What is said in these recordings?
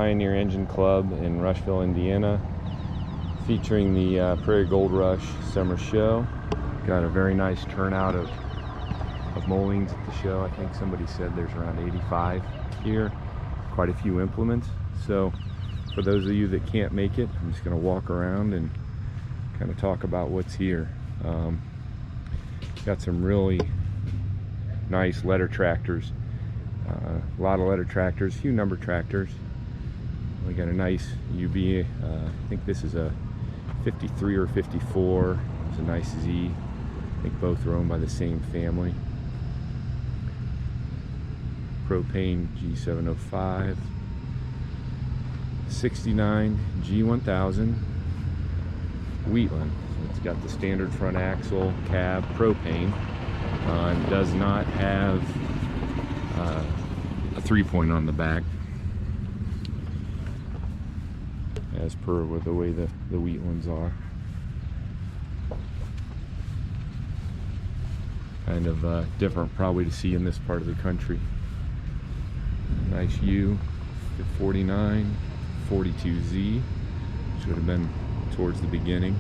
Pioneer Engine Club in Rushville, Indiana, featuring the Prairie Gold Rush Summer Show. Got a very nice turnout of Molings at the show. I think somebody said there's around 85 here. Quite a few implements. So for those of you that can't make it, I'm just going to walk around and kind of talk about what's here. Got some really nice letter tractors. A lot of letter tractors, a few number tractors. We got a nice UB. I think this is a 53 or 54. It's a nice Z. I think both are owned by the same family. Propane G705. 69 G1000 Wheatland. So it's got the standard front axle, cab, propane. And does not have a 3-point on the back, as per with the way the Wheatlands are. Kind of different probably to see in this part of the country. Nice U, 49, 42Z, should have been towards the beginning.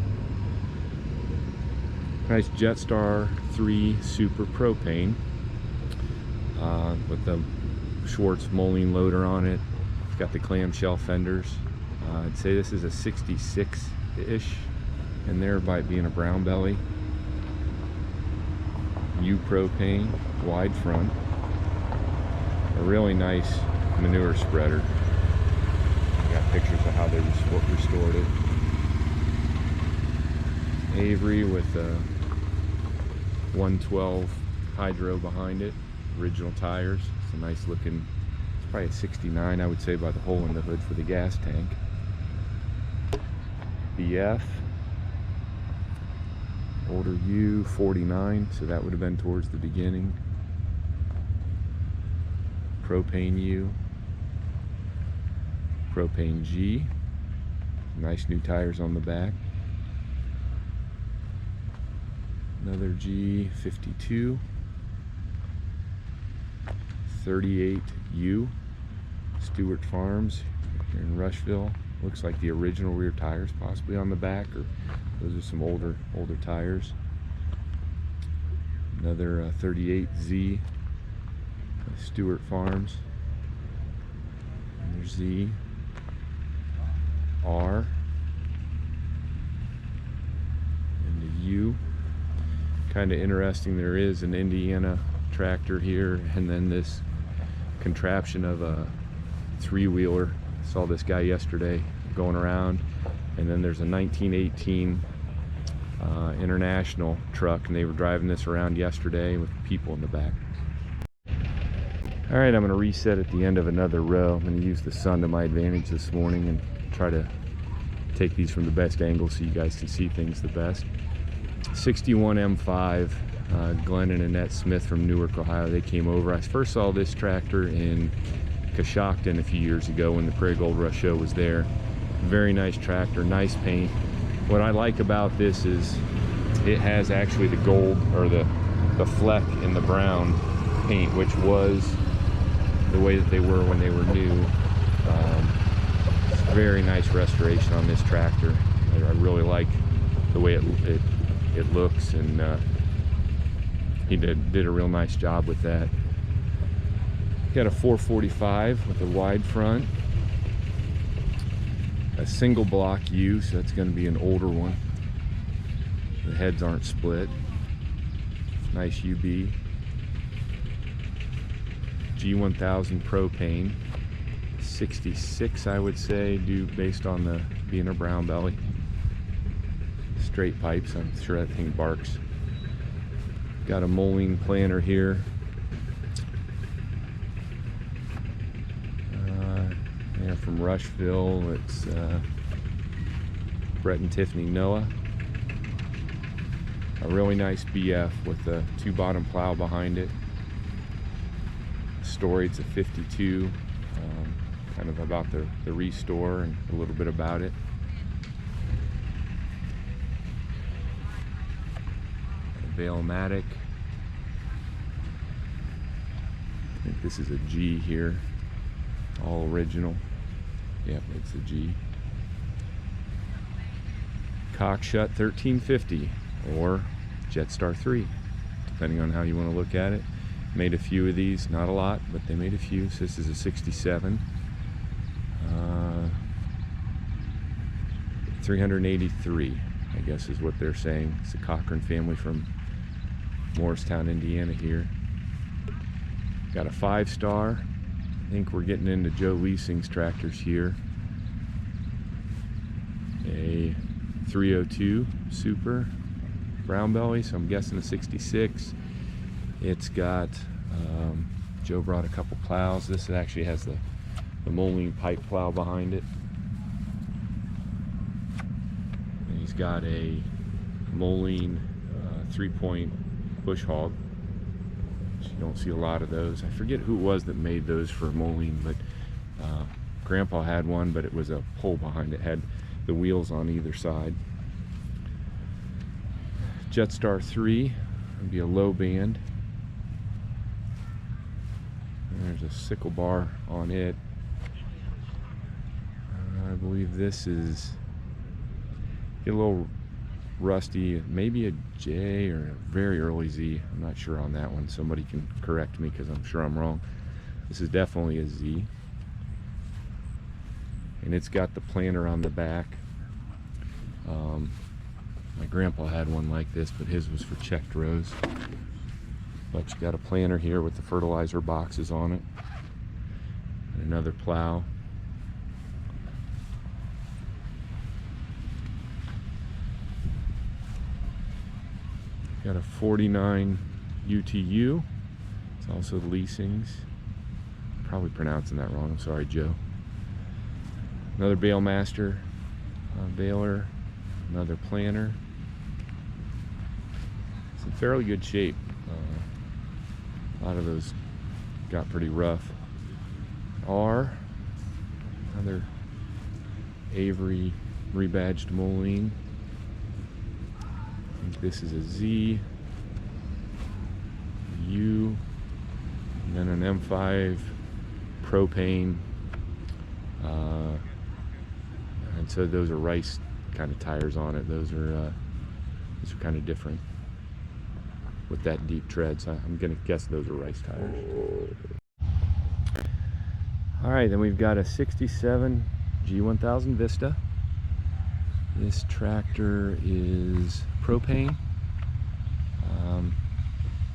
Nice Jetstar 3 Super Propane with the Schwartz Moline loader on it. It's got the clamshell fenders. I'd say this is a 66-ish in there by it being a brown belly. U Propane, wide front. A really nice manure spreader. Got pictures of how they restored it. Avery with a 112 hydro behind it. Original tires. It's a nice looking, it's probably a 69 I would say by the hole in the hood for the gas tank. BF. Older U, 49, so that would have been towards the beginning. Propane U. Propane G. Nice new tires on the back. Another G52. 38U. Stewart Farms here in Rushville. Looks like the original rear tires possibly on the back, or those are some older tires. Another 38Z. Stewart Farms. And there's Z. R. And the U. Kind of interesting, there is an Indiana tractor here, and then this contraption of a 3-wheeler. Saw this guy yesterday going around, and then there's a 1918 International truck, and they were driving this around yesterday with people in the back. Alright, I'm going to reset at the end of another row. I'm going to use the sun to my advantage this morning and try to take these from the best angle so you guys can see things the best. 61 M5, Glenn and Annette Smith from Newark, Ohio. They came over. I first saw this tractor in Coshocton a few years ago when the Prairie Gold Rush show was there. Very nice tractor, nice paint. What I like about this is it has actually the gold, or the fleck in the brown paint, which was the way that they were when they were new. It's very nice restoration on this tractor. I really like the way it looks, and he did a real nice job with that. Got a 445 with a wide front, a single block U, so that's going to be an older one. The heads aren't split. Nice UB. G1000 propane, 66 I would say, based on the being a brown belly. Straight pipes, I'm sure that thing barks. Got a Moline planter here. Yeah, from Rushville, it's Brett and Tiffany Noah. A really nice BF with a 2-bottom plow behind it. Story, it's a 52, kind of about the restore and a little bit about it. Veilmatic. I think this is a G here, all original. Yep, it's a G. Cockshut 1350 or Jetstar 3, depending on how you want to look at it. Made a few of these, not a lot, but they made a few. So this is a 67. 383, I guess is what they're saying. It's the Cochran family from Morristown, Indiana here. Got a 5-star. I think we're getting into Joe Leising's tractors here. A 302 Super brown belly, so I'm guessing a 66. It's got, Joe brought a couple plows. This actually has the Moline pipe plow behind it. And he's got a Moline 3-point bush hog. You don't see a lot of those. I forget who it was that made those for Moline, but Grandpa had one, but it was a pole behind it. Had the wheels on either side. Jetstar 3 would be a low band. And there's a sickle bar on it. I believe this is get a little rusty, maybe a J or a very early Z. I'm not sure on that one. Somebody can correct me because I'm sure I'm wrong. This is definitely a Z. And it's got the planter on the back. My grandpa had one like this, but his was for checked rows. But you got a planter here with the fertilizer boxes on it. And another plow. Got a 49 UTU. It's also Leising's. Probably pronouncing that wrong. I'm sorry, Joe. Another Balemaster baler. Another planter. It's in fairly good shape. A lot of those got pretty rough. R. Another Avery rebadged Moline. I think this is a Z, U, and then an M5 propane, and so those are rice kind of tires on it. Those are kind of different with that deep tread. So I'm gonna guess those are rice tires. All right, then we've got a 67 G1000 Vista. This tractor is propane.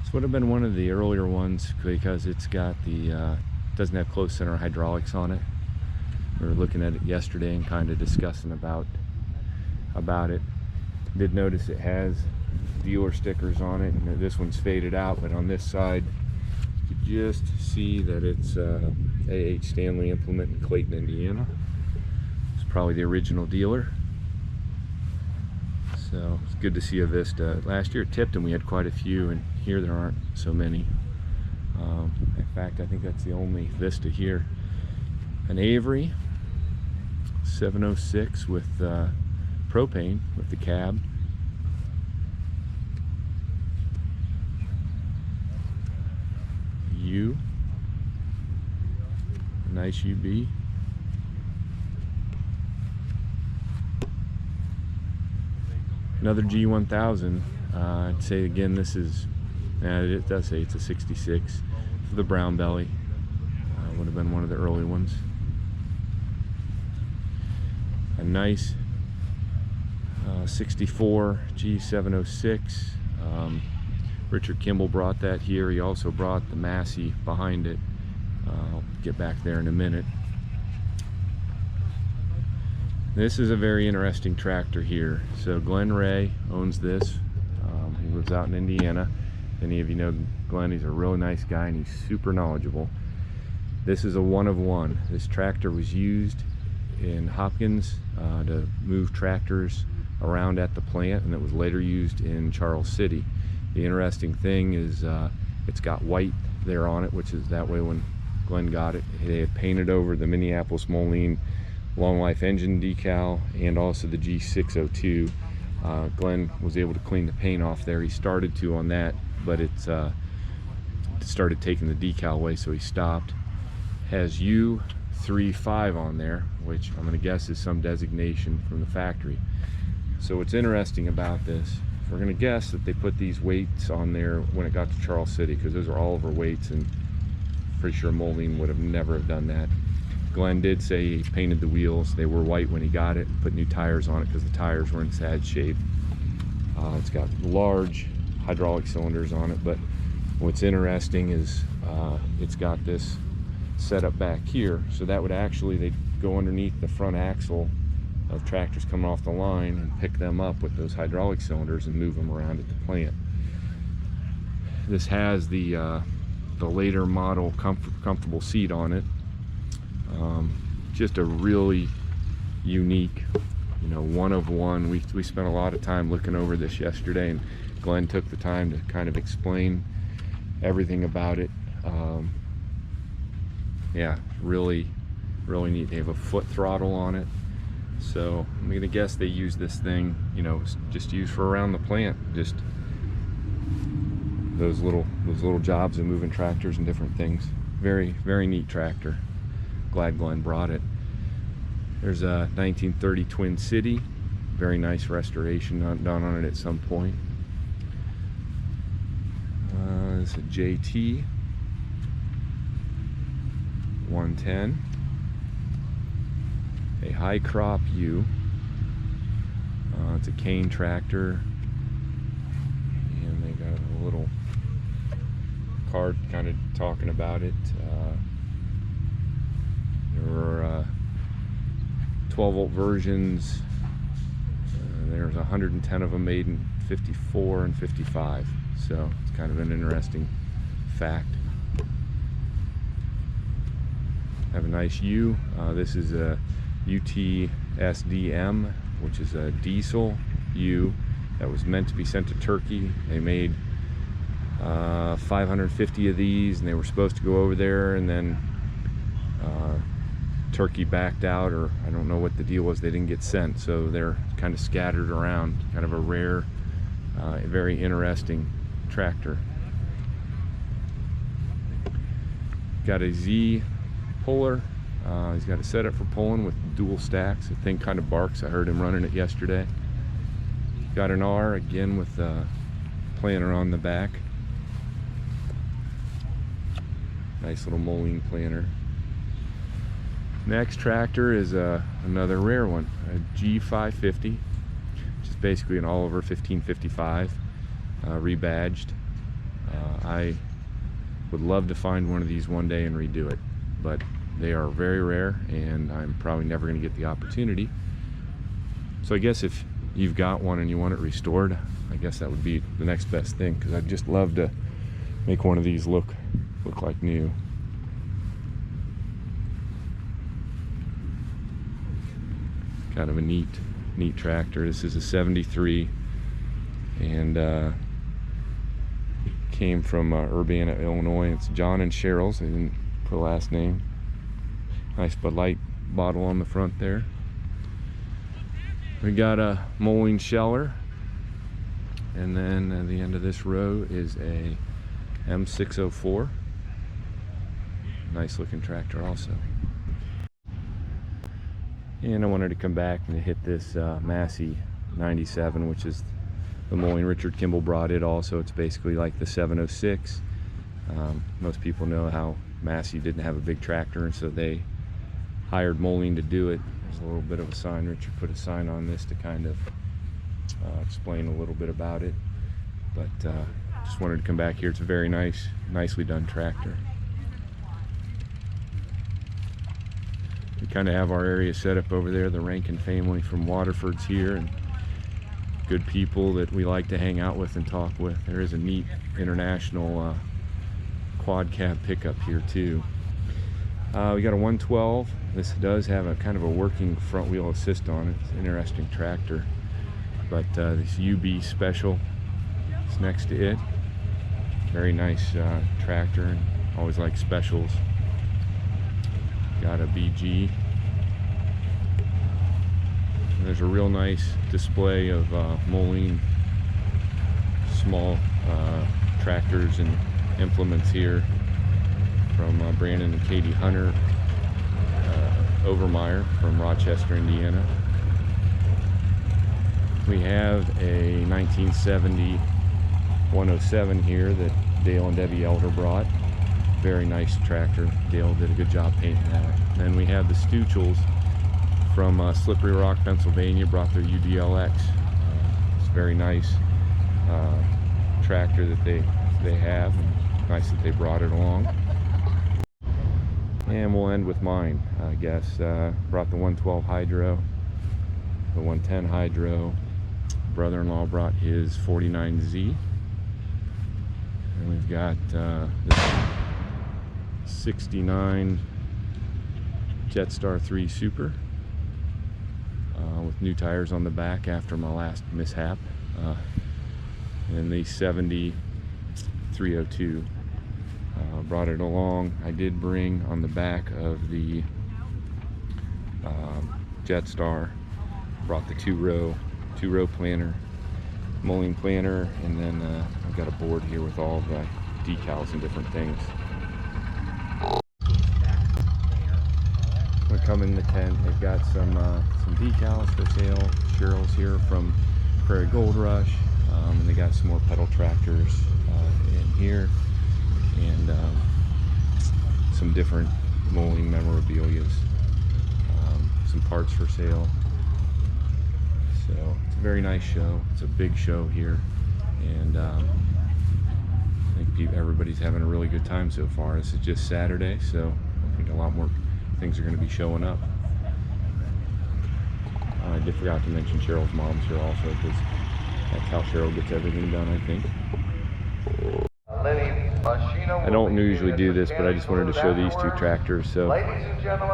This would have been one of the earlier ones because it's got the doesn't have closed center hydraulics on it. We were looking at it yesterday and kind of discussing about it. Did notice it has dealer stickers on it, and this one's faded out, but on this side you can just see that it's A.H. Stanley Implement in Clayton, Indiana. It's probably the original dealer. So it's good to see a Vista. Last year at Tipton we had quite a few, and here there aren't so many. In fact, I think that's the only Vista here. An Avery 706 with propane with the cab. U, a nice UB. Another G1000. I'd say again this is, it does say it's a 66 for the brown belly. Would have been one of the early ones. A nice 64 G706. Richard Kimball brought that here. He also brought the Massey behind it. I'll get back there in a minute. This is a very interesting tractor here. So Glenn Ray owns this. He lives out in Indiana. Any of you know Glenn, he's a really nice guy and he's super knowledgeable. This is a one of one. This tractor was used in Hopkins to move tractors around at the plant, and it was later used in Charles City. The interesting thing is it's got white there on it, which is that way when Glenn got it, they had painted over the Minneapolis Moline long life engine decal and also the G602. Glenn was able to clean the paint off there. He started to on that, but it started taking the decal away, so he stopped. Has U 035 on there, which I'm going to guess is some designation from the factory. So what's interesting about this, we're going to guess that they put these weights on there when it got to Charles City, because those are all over weights, and pretty sure Moline would have never have done that. Glenn did say he painted the wheels. They were white when he got it, put new tires on it because the tires were in sad shape. It's got large hydraulic cylinders on it, but what's interesting is it's got this set up back here, so that would actually, they'd go underneath the front axle of tractors coming off the line and pick them up with those hydraulic cylinders and move them around at the plant. This has the later model comfortable seat on it. Just a really unique, you know, one of one. We spent a lot of time looking over this yesterday, and Glenn took the time to kind of explain everything about it. Yeah, really neat. They have a foot throttle on it, so I'm gonna guess they use this thing, you know, just used for around the plant, just those little jobs of moving tractors and different things. Very neat tractor. Glad Glenn brought it. There's a 1930 Twin City, very nice restoration done on it at some point. This is a JT 110, a high crop U. It's a cane tractor, and they got a little card kind of talking about it. There were 12-volt versions. There's 110 of them made in 54 and 55, so it's kind of an interesting fact. Have a nice U. This is a UTSDM, which is a diesel U that was meant to be sent to Turkey. They made 550 of these, and they were supposed to go over there, and then Turkey backed out, or I don't know what the deal was. They didn't get sent, so they're kind of scattered around. Kind of a rare, very interesting tractor. Got a Z puller. He's got it set up for pulling with dual stacks. The thing kind of barks. I heard him running it yesterday. Got an R again with a planter on the back. Nice little Moline planter. Next tractor is another rare one, a G550, which is basically an Oliver 1555, rebadged. I would love to find one of these one day and redo it, but they are very rare, and I'm probably never going to get the opportunity. So I guess if you've got one and you want it restored, I guess that would be the next best thing, because I'd just love to make one of these look like new. Kind of a neat tractor. This is a 73, and came from Urbana, Illinois. It's John and Cheryl's. They didn't put a last name. Nice Bud Light bottle on the front there. We got a Moline Sheller, and then at the end of this row is a M604. Nice looking tractor also. And I wanted to come back and hit this Massey 97, which is the Moline. Richard Kimball brought it also. It's basically like the 706. Most people know how Massey didn't have a big tractor, and so they hired Moline to do it. There's a little bit of a sign. Richard put a sign on this to kind of explain a little bit about it. But just wanted to come back here. It's a very nicely done tractor. We kind of have our area set up over there. The Rankin family from Waterford's here, and good people that we like to hang out with and talk with. There is a neat international quad cab pickup here too. We got a 112. This does have a kind of a working front wheel assist on it. It's an interesting tractor. But this UB Special is next to it. Very nice tractor, and always like specials. Got a BG. And there's a real nice display of Moline small tractors and implements here from Brandon and Katie Hunter. Overmeyer from Rochester, Indiana. We have a 1970 107 here that Dale and Debbie Elder brought. Very nice tractor. Dale did a good job painting that. Then we have the Stuchels from Slippery Rock, Pennsylvania, brought their UDLX. It's very nice tractor that they have. And nice that they brought it along. And we'll end with mine, I guess. Brought the 112 Hydro, the 110 Hydro. Brother-in-law brought his 49Z. And we've got this 69 Jetstar 3 Super with new tires on the back after my last mishap. And the 70 302. Brought it along. I did bring on the back of the Jetstar, brought the two-row planter, mulling planter, and then I've got a board here with all the decals and different things. We come in the tent. They've got some decals for sale. Cheryl's here from Prairie Gold Rush, and they got some more pedal tractors in here, and some different mulling memorabilias, some parts for sale. So it's a very nice show. It's a big show here, and I think everybody's having a really good time so far. This is just Saturday, so I think a lot more things are going to be showing up. I did forgot to mention Cheryl's mom's here also, because that's how Cheryl gets everything done, I think. I don't usually do this, but I just wanted to show these two tractors. So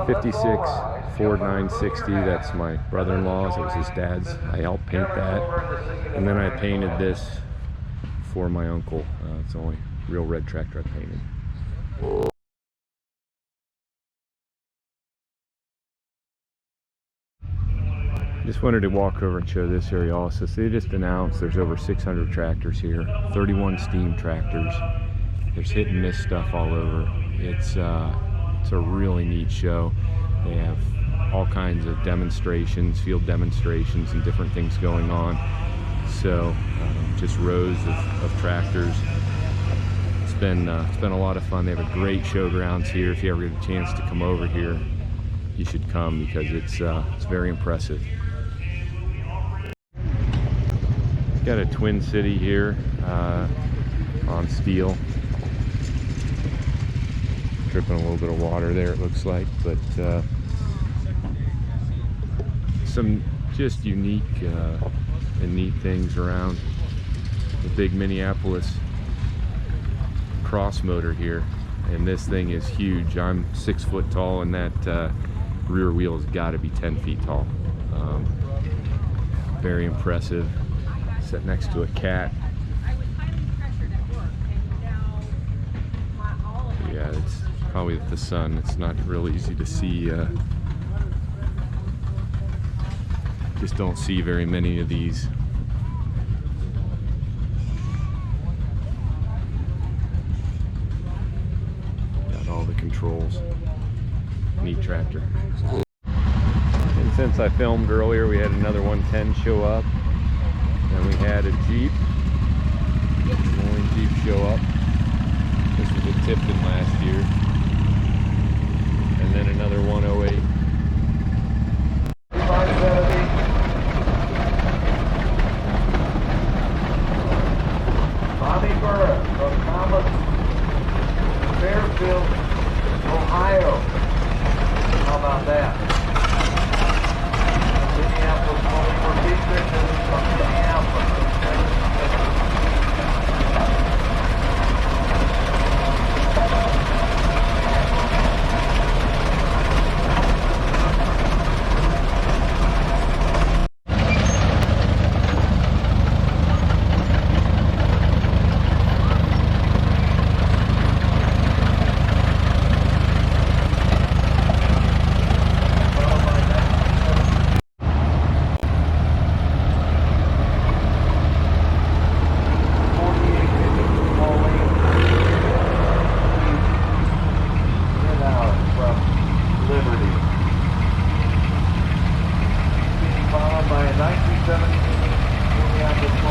56 Ford 960, that's my brother-in-law's. It was his dad's. I helped paint that, and then I painted this for my uncle. It's the only real red tractor I painted. Just wanted to walk over and show this area also. So they just announced there's over 600 tractors here, 31 steam tractors. There's hit and miss stuff all over. It's a really neat show. They have all kinds of demonstrations, field demonstrations, and different things going on. So just rows of tractors. It's been a lot of fun. They have a great showgrounds here. If you ever get a chance to come over here, you should come, because it's very impressive. It's got a Twin City here on steel. Dripping a little bit of water there, it looks like, but some just unique and neat things around. The big Minneapolis cross motor here, and this thing is huge. I'm 6 foot tall, and that rear wheel has got to be 10 feet tall. Very impressive. Set next to a cat. Yeah, it's probably with the sun, it's not real easy to see. Just don't see very many of these. Got all the controls. Neat tractor. And since I filmed earlier, we had another 110 show up, and we had a Jeep, rolling Jeep show up. This was a Tipton last year, and then another 108. Bobby Burris from Thomas, Fairfield, Ohio. How about that? Minneapolis, for Dietrich, from Minneapolis.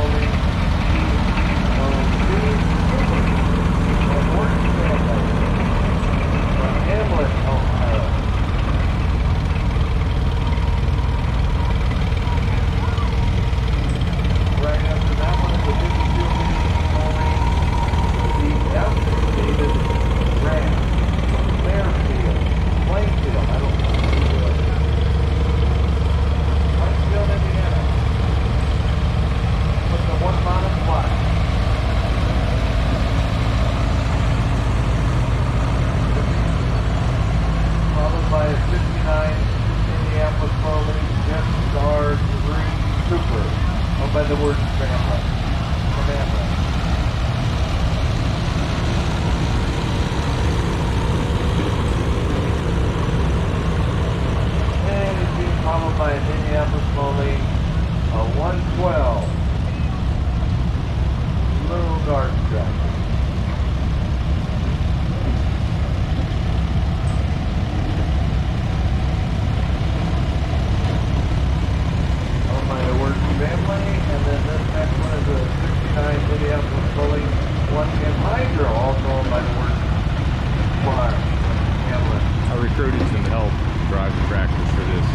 Moline, and Morton family from Hamlet, Ohio. Right after that one is the 52 Moline, the F. David Grant from Fairfield, Plainfield, I don't know. Plainfield, Indiana. Put the one bottom flat. Followed by a 59 Minneapolis Moline, Jeff Star Green Super. Owned by the word family. From Amherst. And it's being followed by a Minneapolis Moline, a 112 Little Garden Tractor. Owned by the word family, and then this next one is a 69 Minneapolis Moline 110 Hydro, also owned by the word Farm. Hamlet. I recruited some help to drive the tractors for this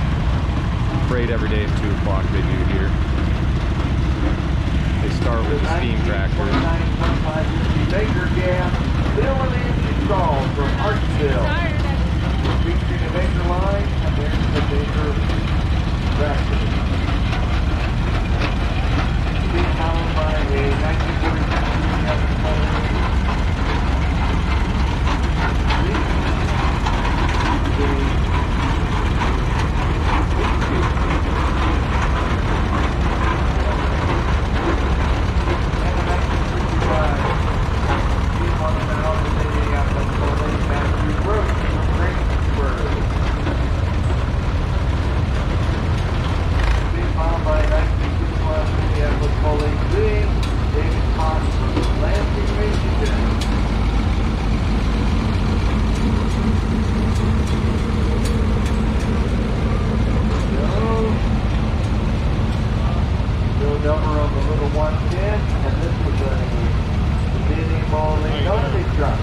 parade every day at 2 o'clock they do here. They start with the steam tractor. 29.25 Baker gas, Bill and Angie Stahl from Artsville. Featuring a Baker line, and there's the Baker tractor. Being followed by a 1946 Moline. Number on the little 110, and this was a mini Moline only truck.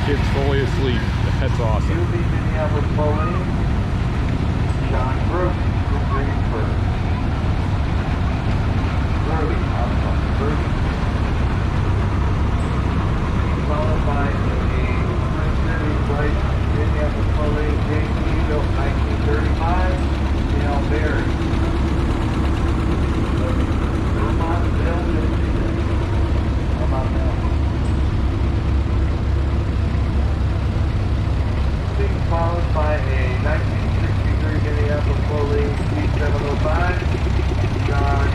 Kid's fully asleep. That's awesome. UB Minneapolis Moline, John Brooks from Greensburg. Followed by a Spring Series White Minneapolis Moline JT built 1935, Dale Berry. Vermont Bill, Michigan. How about that? Being followed by a 1963 Minneapolis Moline C705, John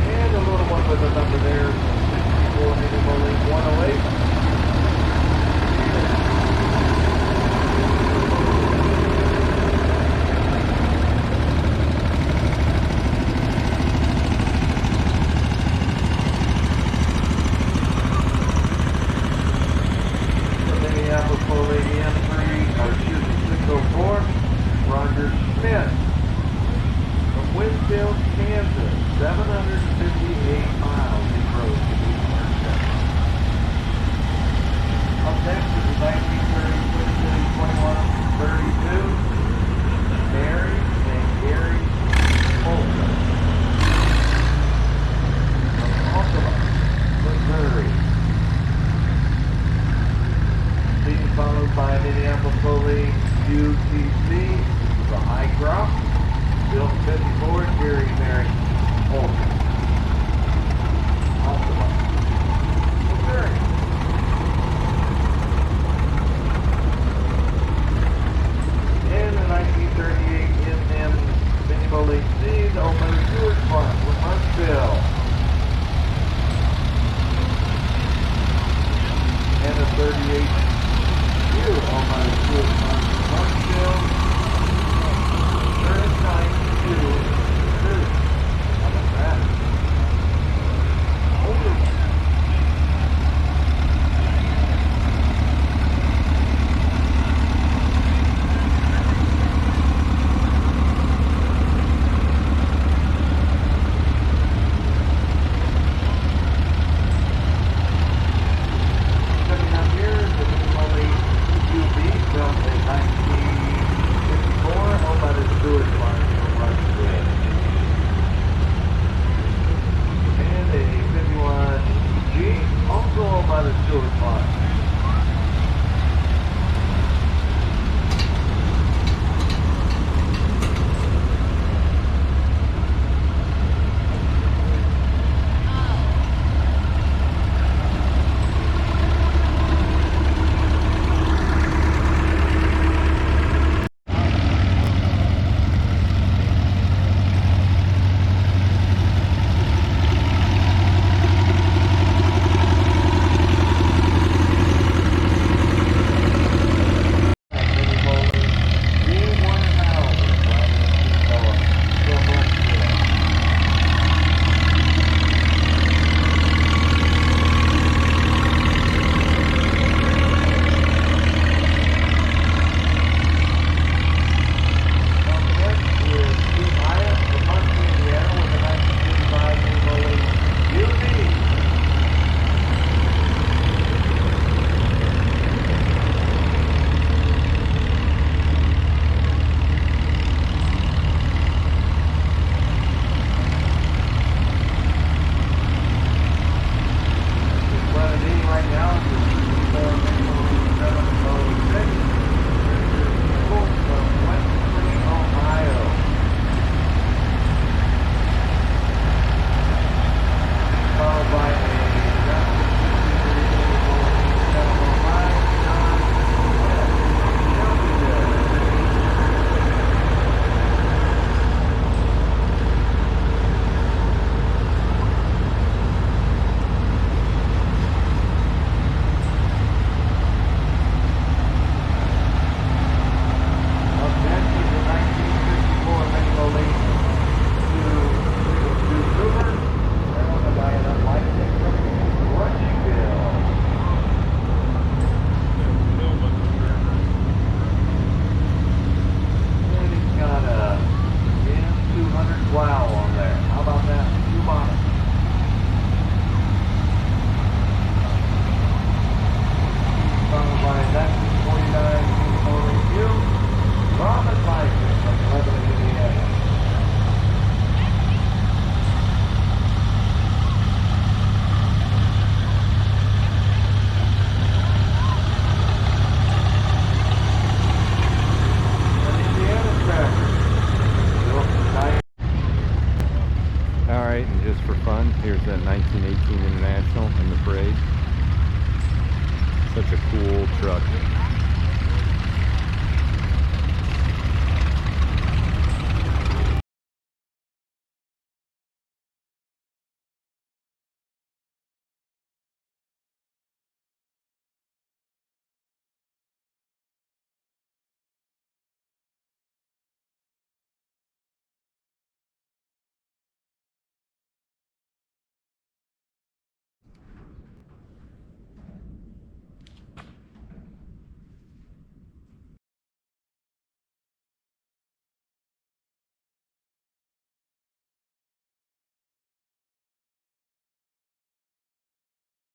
and a little one with a number there, 64 Minneapolis 108. The Minneapolis Moline M3, or excuse me, 604, Roger Smith. Winfield, Kansas, 758 miles.